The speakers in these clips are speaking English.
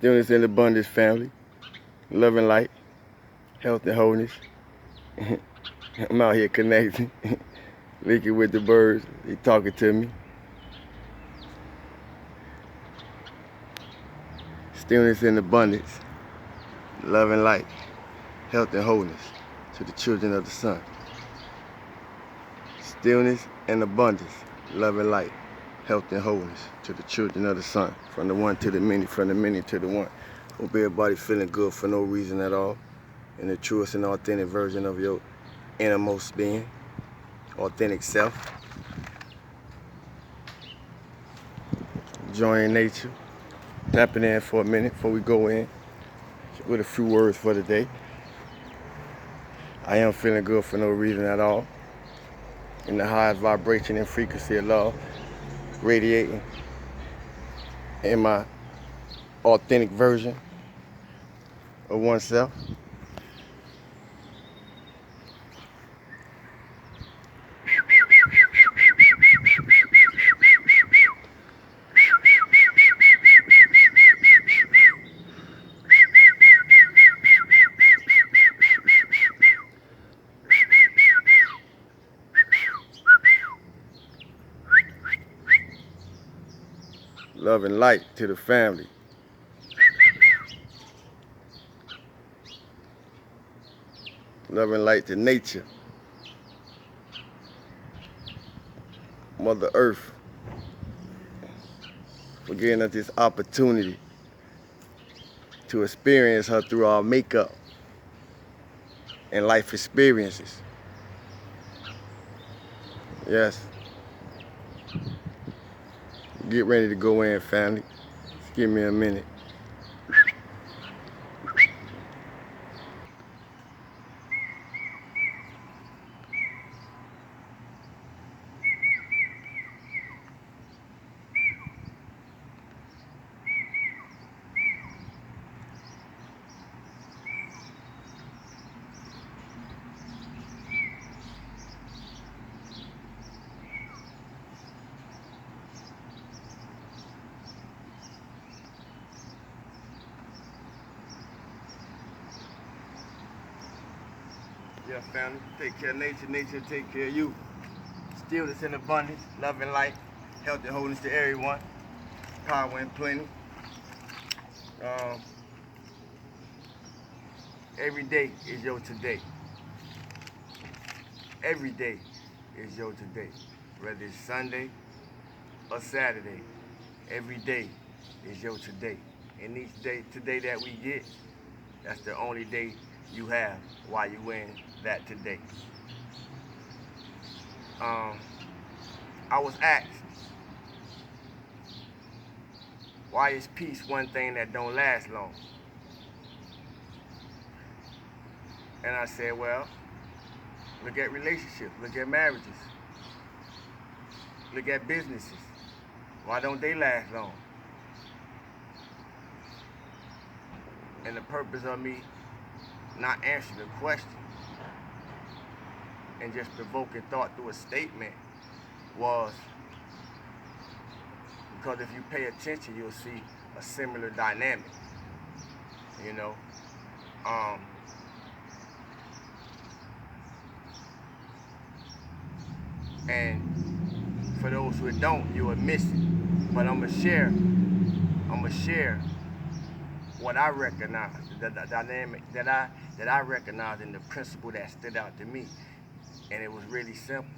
Students in the abundance family, love and light, health and wholeness. I'm out here connecting, linking with the birds. They talking to me. Students in abundance, love and light, health and wholeness to the children of the sun. Stillness and abundance, love and light, health and wholeness to the children of the sun. From the one to the many, from the many to the one. Hope everybody feeling good for no reason at all. In the truest and authentic version of your innermost being, authentic self. Enjoying nature. Tapping in for a minute before we go in with a few words for the day. I am feeling good for no reason at all. In the highest vibration and frequency of love, radiating in my authentic version of oneself. Love and light to the family. Love and light to nature. Mother Earth, for giving us this opportunity to experience her through our makeup and life experiences. Yes. Get ready to go in, family. Just give me a minute. Yeah, family, take care of nature, nature take care of you. Stillness in abundance, love and light, health and wholeness to everyone, power and plenty. Every day is your today. Every day is your today. Whether it's Sunday or Saturday, every day is your today. And each day, today that we get, that's the only day you have while you in that today. I was asked, why is peace one thing that don't last long? And I said, well, look at relationships, look at marriages, look at businesses. Why don't they last long? And the purpose of me not answering the question and just provoking thought through a statement was because if you pay attention, you'll see a similar dynamic, you know. And for those who don't, you will miss it. But I'm gonna share what I recognize, the dynamic that I recognize in the principle that stood out to me. And it was really simple.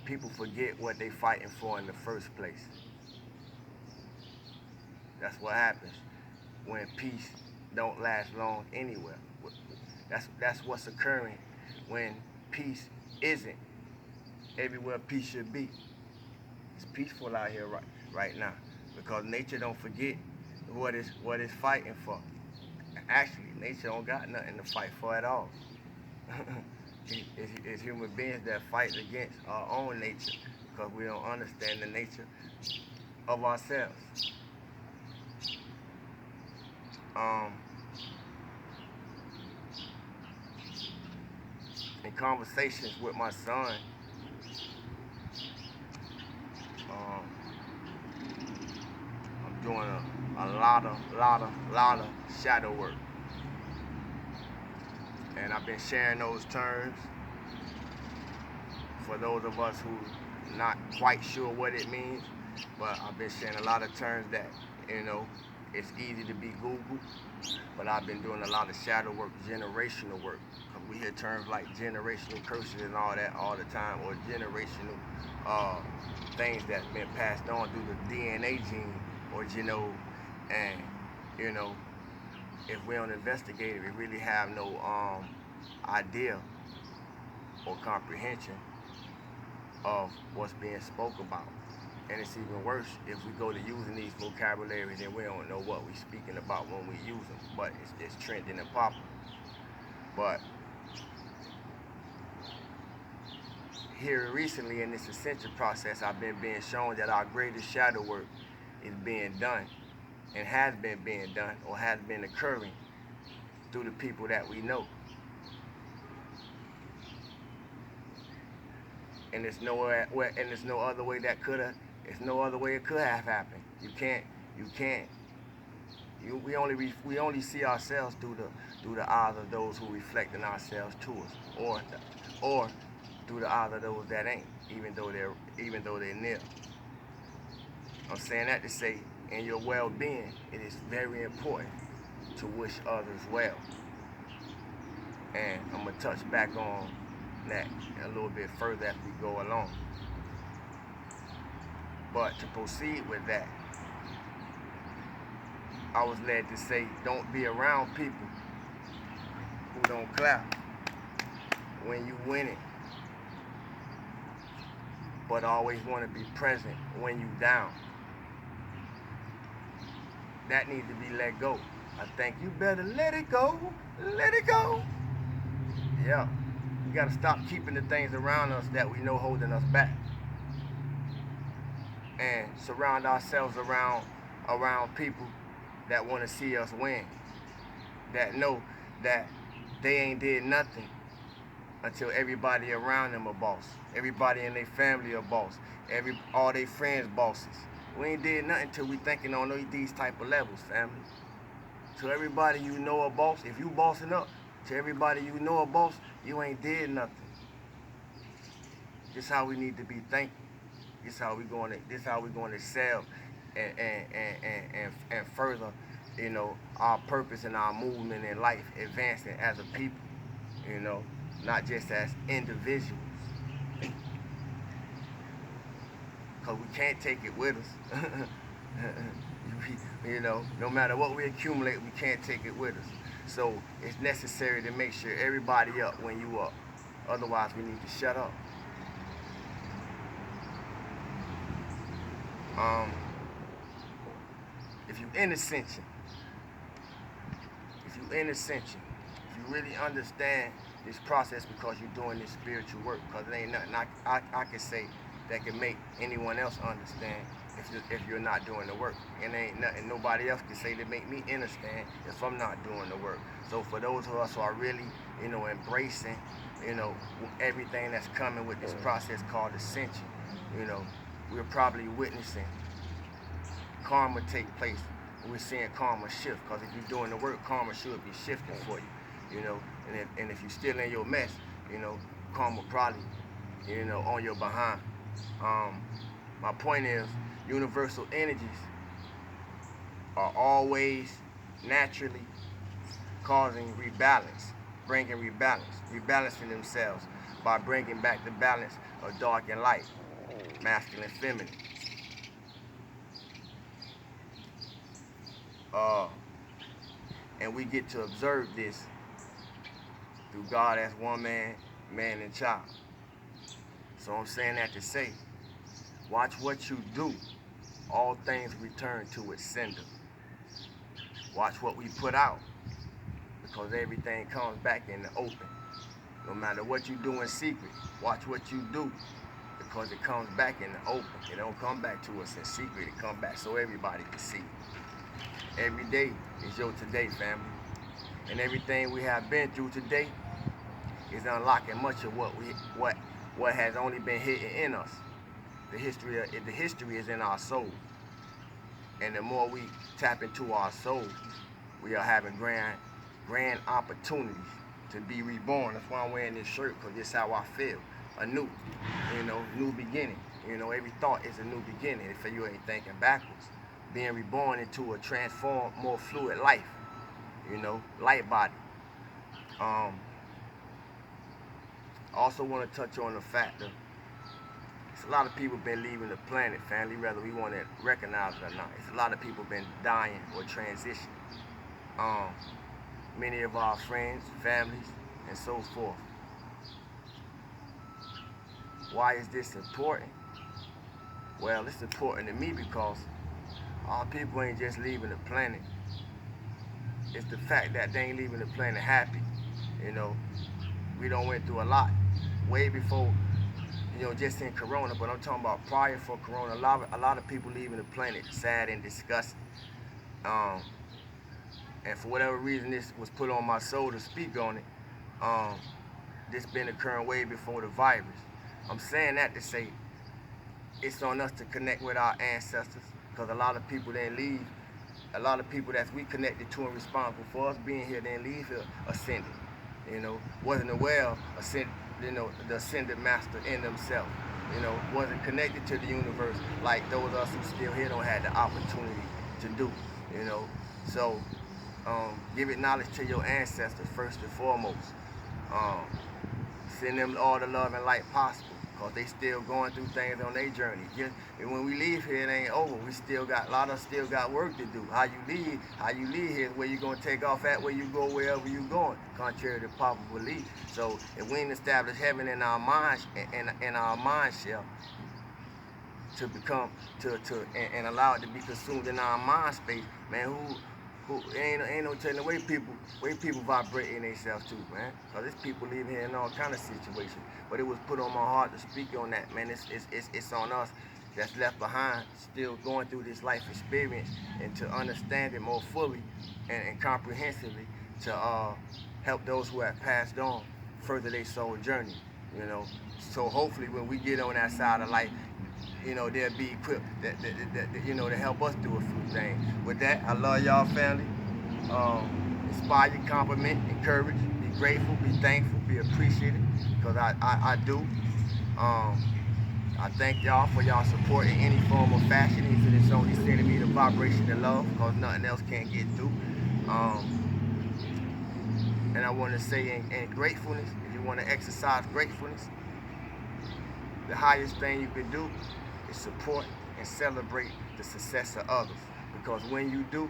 People forget what they fighting for in the first place. That's what happens when peace don't last long anywhere. That's what's occurring when peace isn't everywhere peace should be. It's peaceful out here right now because nature don't forget what it's fighting for. Actually, nature don't got nothing to fight for at all. It's human beings that fight against our own nature because we don't understand the nature of ourselves. In conversations with my son, I'm doing a lot of shadow work. And I've been sharing those terms for those of us who not quite sure what it means, but I've been sharing a lot of terms that, you know, it's easy to be Googled, but I've been doing a lot of shadow work, generational work. We hear terms like generational curses and all that all the time, or generational things that's been passed on through the DNA gene, or and you know, if we don't investigate it, we really have no idea or comprehension of what's being spoke about. And it's even worse if we go to using these vocabularies and we don't know what we're speaking about when we use them, but it's trending and popular. But here recently in this ascension process, I've been being shown that our greatest shadow work is being done, and has been being done, or has been occurring through the people that we know. And there's no other way that could have. There's no other way it could have happened. We only see ourselves through the eyes of those who reflect in ourselves to us, or through the eyes of those that ain't, even though they're near. I'm saying that to say, in your well-being, it is very important to wish others well. And I'm gonna touch back on that a little bit further as we go along. But to proceed with that, I was led to say, don't be around people who don't clap when you winning, but always want to be present when you down. That needs to be let go. I think you better let it go. Let it go. Yeah. We got to stop keeping the things around us that we know holding us back, and surround ourselves around people that want to see us win, that know that they ain't did nothing until everybody around them a boss, everybody in their family a boss, all their friends bosses. We ain't did nothing till we thinking on these type of levels, family. To everybody you know a boss, if you bossing up, to everybody you know a boss, you ain't did nothing. This how we need to be thinking. This how we going to excel and further, our purpose and our movement in life, advancing as a people, not just as individuals. Because we can't take it with us. No matter what we accumulate, we can't take it with us. So it's necessary to make sure everybody up when you up. Otherwise, we need to shut up. If you in ascension, if you really understand this process because you're doing this spiritual work, because it ain't nothing I can say that can make anyone else understand if you're not doing the work. And ain't nothing nobody else can say to make me understand if I'm not doing the work. So for those of us who are really, embracing, everything that's coming with this process called ascension, we're probably witnessing karma take place. We're seeing karma shift, because if you're doing the work, karma should be shifting for you, and if you're still in your mess, karma probably, on your behind. My point is, universal energies are always naturally causing rebalance, rebalancing themselves by bringing back the balance of dark and light, masculine and feminine. And we get to observe this through God as one man, man and child. So I'm saying that to say, watch what you do. All things return to its sender. Watch what we put out, because everything comes back in the open. No matter what you do in secret, watch what you do, because it comes back in the open. It don't come back to us in secret. It comes back so everybody can see. Every day is your today, family. And everything we have been through today is unlocking much of what has only been hidden in us. The history is in our soul. And the more we tap into our soul, we are having grand opportunities to be reborn. That's why I'm wearing this shirt, because this is how I feel. Anew, new beginning. Every thought is a new beginning if you ain't thinking backwards. Being reborn into a transformed, more fluid life, light body. Also want to touch on the fact that it's a lot of people been leaving the planet, family, whether we want to recognize it or not. It's a lot of people been dying or transitioning. Many of our friends, families, and so forth. Why is this important? Well, it's important to me because our people ain't just leaving the planet. It's the fact that they ain't leaving the planet happy. We done went through a lot way before, just in Corona, but I'm talking about prior for Corona. A lot of people leaving the planet sad and disgusted. And for whatever reason this was put on my soul to speak on it, this been occurring way before the virus. I'm saying that to say it's on us to connect with our ancestors, because a lot of people didn't leave. A lot of people that we connected to and responsible for us being here didn't leave here ascended. Wasn't aware of the ascended master in themselves. Wasn't connected to the universe like those of us who still here don't have the opportunity to do. So give acknowledge to your ancestors first and foremost. Send them all the love and light possible, because they still going through things on their journey. And when we leave here, it ain't over. We still got, a lot of us still got work to do. How you leave here is where you're going to take off at, where you go, wherever you're going, contrary to popular belief. So if we ain't established heaven in our minds, in our mind shell, to become, and allow it to be consumed in our mind space, man, who ain't no telling the way people vibrate in themselves too, man. Cause there's people living here in all kind of situations. But it was put on my heart to speak on that, man. It's on us that's left behind, still going through this life experience, and to understand it more fully and comprehensively, to help those who have passed on further their soul journey. So hopefully when we get on that side of life, they'll be equipped to help us do a few things. With that, I love y'all, family. Inspire, compliment, encourage, be grateful, be thankful, be appreciated, because I do. I thank y'all for y'all support in any form or fashion, even if it's only sending me the vibration of love, because nothing else can get through. And I want to say in gratefulness, if you want to exercise gratefulness, the highest thing you can do is support and celebrate the success of others. Because when you do,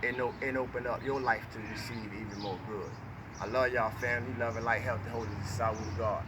it open up your life to receive even more good. I love y'all, family. Love and light, health, and holiness. Salud, God.